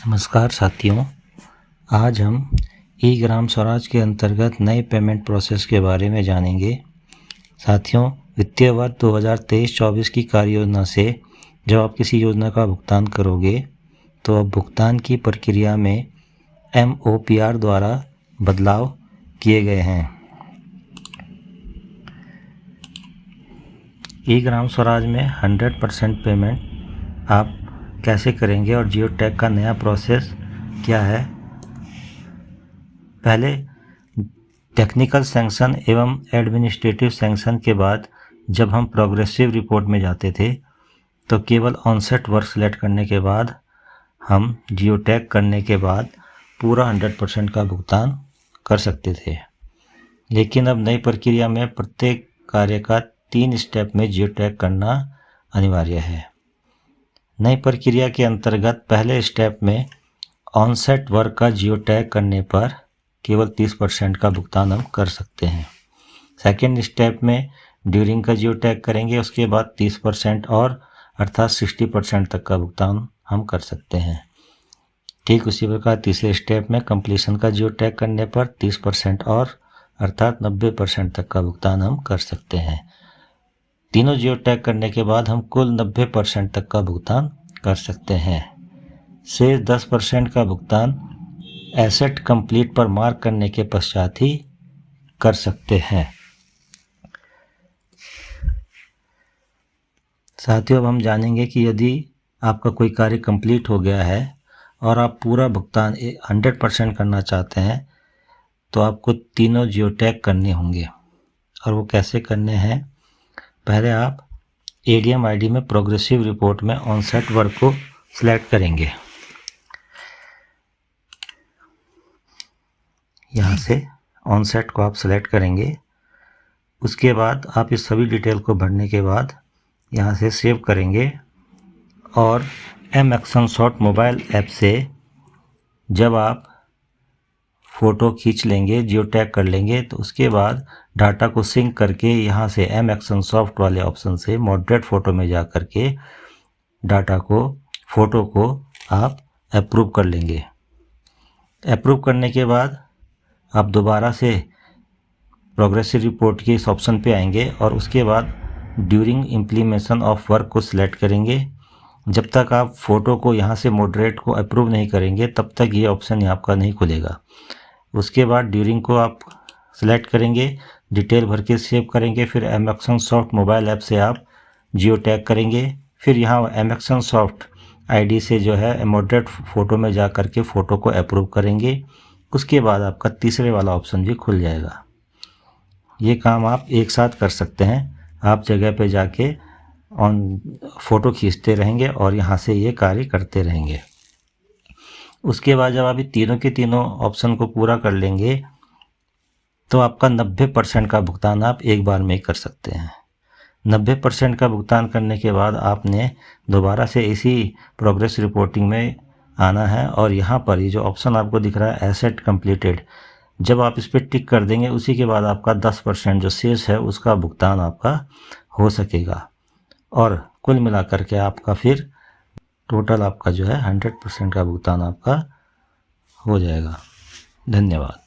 नमस्कार साथियों, आज हम ई ग्राम स्वराज के अंतर्गत नए पेमेंट प्रोसेस के बारे में जानेंगे। साथियों, वित्तीय वर्ष 2023-24 की कार्य योजना से जब आप किसी योजना का भुगतान करोगे तो अब भुगतान की प्रक्रिया में MOPR द्वारा बदलाव किए गए हैं। ई ग्राम स्वराज में 100% पेमेंट आप कैसे करेंगे और जियो टैग का नया प्रोसेस क्या है। पहले टेक्निकल सैंक्शन एवं एडमिनिस्ट्रेटिव सैंक्शन के बाद जब हम प्रोग्रेसिव रिपोर्ट में जाते थे तो केवल ऑनसेट वर्क सेलेक्ट करने के बाद हम जियो टैग करने के बाद पूरा 100% का भुगतान कर सकते थे। लेकिन अब नई प्रक्रिया में प्रत्येक कार्य का 3 स्टेप में जियो टैग करना अनिवार्य है। नई प्रक्रिया के अंतर्गत पहले स्टेप में ऑनसेट वर्क का जियो टैग करने पर केवल 30% का भुगतान हम कर सकते हैं। सेकेंड स्टेप में ड्यूरिंग का जियो टैग करेंगे, उसके बाद 30% और अर्थात 60% तक का भुगतान हम कर सकते हैं। ठीक उसी प्रकार तीसरे स्टेप में कंप्लीशन का जियो टैग करने पर 30% और अर्थात 90% तक का भुगतान हम कर सकते हैं। तीनों जियो टैग करने के बाद हम कुल 90% तक का भुगतान कर सकते हैं। शेष 10% का भुगतान एसेट कंप्लीट पर मार्क करने के पश्चात ही कर सकते हैं। साथियों, अब हम जानेंगे कि यदि आपका कोई कार्य कंप्लीट हो गया है और आप पूरा भुगतान 100% करना चाहते हैं तो आपको तीनों जियो टैग करने होंगे। और वो कैसे करने हैं, पहले आप ADM ID में प्रोग्रेसिव रिपोर्ट में ऑनसेट वर्क को सिलेक्ट करेंगे। यहाँ से ऑनसेट को आप सिलेक्ट करेंगे। उसके बाद आप इस सभी डिटेल को भरने के बाद यहाँ से सेव करेंगे और mActionShot मोबाइल ऐप से जब आप फ़ोटो खींच लेंगे, जियो टैग कर लेंगे, तो उसके बाद डाटा को सिंक करके यहाँ से mActionSoft वाले ऑप्शन से मॉडरेट फ़ोटो में जा कर के फ़ोटो को आप अप्रूव कर लेंगे। अप्रूव करने के बाद आप दोबारा से प्रोग्रेसिव रिपोर्ट के इस ऑप्शन पे आएंगे और उसके बाद ड्यूरिंग इम्प्लीमेशन ऑफ वर्क को सिलेक्ट करेंगे। जब तक आप फ़ोटो को यहाँ से मॉडरेट को अप्रूव नहीं करेंगे तब तक ये ऑप्शन आपका नहीं खुलेगा। उसके बाद ड्यूरिंग को आप सिलेक्ट करेंगे, डिटेल भर के सेव करेंगे, फिर mActionSoft मोबाइल ऐप से आप जियो टैग करेंगे। फिर यहाँ mActionSoft ID से जो है मॉडरेट फ़ोटो में जा कर के फ़ोटो को अप्रूव करेंगे। उसके बाद आपका तीसरे वाला ऑप्शन भी खुल जाएगा। ये काम आप एक साथ कर सकते हैं। आप जगह पे जाके फ़ोटो खींचते रहेंगे और यहाँ से ये कार्य करते रहेंगे। उसके बाद जब आप तीनों के तीनों ऑप्शन को पूरा कर लेंगे तो आपका 90% का भुगतान आप एक बार में ही कर सकते हैं। 90% का भुगतान करने के बाद आपने दोबारा से इसी प्रोग्रेस रिपोर्टिंग में आना है और यहाँ पर ये जो ऑप्शन आपको दिख रहा है एसेट कंप्लीटेड, जब आप इस पर टिक कर देंगे उसी के बाद आपका 10% जो शेष है उसका भुगतान आपका हो सकेगा और कुल मिलाकर के आपका फिर टोटल आपका जो है 100% का भुगतान आपका हो जाएगा। धन्यवाद।